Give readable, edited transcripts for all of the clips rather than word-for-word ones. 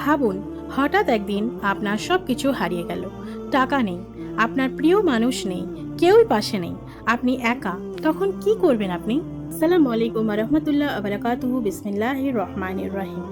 ভাবুন, হঠাৎ একদিন আপনার সব কিছু হারিয়ে গেল। টাকা নেই, আপনার প্রিয় মানুষ নেই, কেউই পাশে নেই, আপনি একা। তখন কি করবেন আপনি? আসসালামু আলাইকুম ওয়া রাহমাতুল্লাহি ওয়া বারাকাতুহু। বিসমিল্লাহির রহমানির রহিম।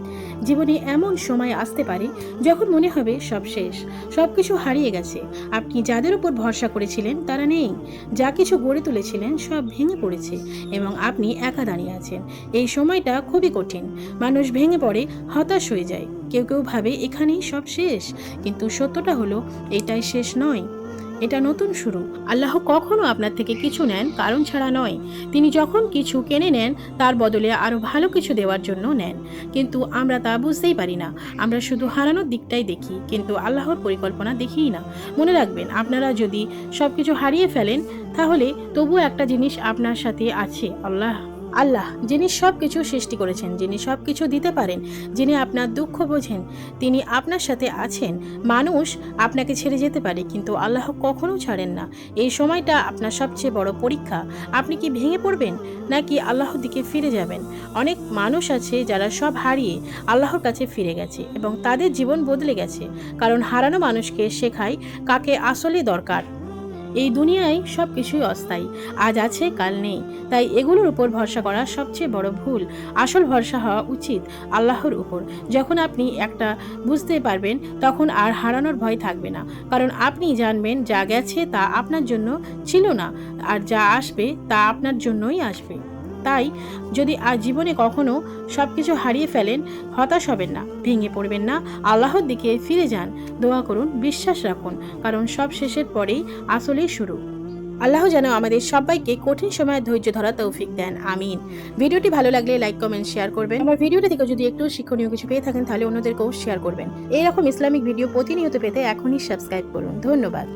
জীবনে এমন সময় আসতে পারে যখন মনে হবে সব শেষ, সব কিছু হারিয়ে গেছে। আপনি যাদের উপর ভরসা করেছিলেন তারা নেই, যা কিছু গড়ে তুলেছিলেন সব ভেঙে পড়েছে এবং আপনি একা দাঁড়িয়ে আছেন। এই সময়টা খুবই কঠিন। মানুষ ভেঙে পড়ে, হতাশ হয়ে যায়, কেউ কেউ ভাবে এখানেই সব শেষ। কিন্তু সত্যটা হলো এটাই শেষ নয়, এটা নতুন শুরু। আল্লাহ কখনো আপনার থেকে কিছু নেন কারণ ছাড়া নয়। তিনি যখন কিছু কিনে নেন তার বদলে আরো ভালো কিছু দেওয়ার জন্য নেন, কিন্তু আমরা তা বুঝতেই পারি না। আমরা শুধু হারানোর দিকটাই দেখি, কিন্তু আল্লাহর পরিকল্পনা দেখিই না। মনে রাখবেন, আপনারা যদি সবকিছু হারিয়ে ফেলেন তাহলে তবুও একটা জিনিস আপনার সাথে আছে, আল্লাহ। আল্লাহ যিনি সব কিছু সৃষ্টি করেছেন, যিনি সব কিছু দিতে পারেন, যিনি আপনার দুঃখ বোঝেন, তিনি আপনার সাথে আছেন। মানুষ আপনাকে ছেড়ে যেতে পারে, কিন্তু আল্লাহ কখনো ছাড়েন না। এই সময়টা আপনার সবচেয়ে বড় পরীক্ষা। আপনি কি ভেঙে পড়বেন নাকি আল্লাহর দিকে ফিরে যাবেন? অনেক মানুষ আছে যারা সব হারিয়ে আল্লাহর কাছে ফিরে গেছে এবং তাদের জীবন বদলে গেছে, কারণ হারানো মানুষকে শেখায় কাকে আসলে দরকার। এই দুনিয়ায় সব কিছুই অস্থায়ী, আজ আছে কাল নেই। তাই এগুলোর উপর ভরসা করা সবচেয়ে বড় ভুল। আসল ভরসা হওয়া উচিত আল্লাহর উপর। যখন আপনি একটা বুঝতে পারবেন তখন আর হারানোর ভয় থাকবে না, কারণ আপনি জানবেন যা গেছে তা আপনার জন্য ছিল না, আর যা আসবে তা আপনার জন্যই আসবে। তাই যদি আজ জীবনে কখনো সব কিছু হারিয়ে ফেলেন, হতাশ হবেন না, ভেঙে পড়বেন না, আল্লাহর দিকে ফিরে যান, দোয়া করুন, বিশ্বাস রাখুন, কারণ সব শেষের পরেই আসলেই শুরু। আল্লাহ যেন আমাদের সবাইকে কঠিন সময়ে ধৈর্য ধরা তৌফিক দেন, আমিন। ভিডিওটি ভালো লাগলে লাইক কমেন্ট শেয়ার করবেন। আমার ভিডিওটি থেকে যদি একটু শিক্ষণীয় কিছু পেয়ে থাকেন তাহলে অন্যদেরকেও শেয়ার করবেন। এইরকম ইসলামিক ভিডিও প্রতিনিয়ত পেতে এখনই সাবস্ক্রাইব করুন। ধন্যবাদ।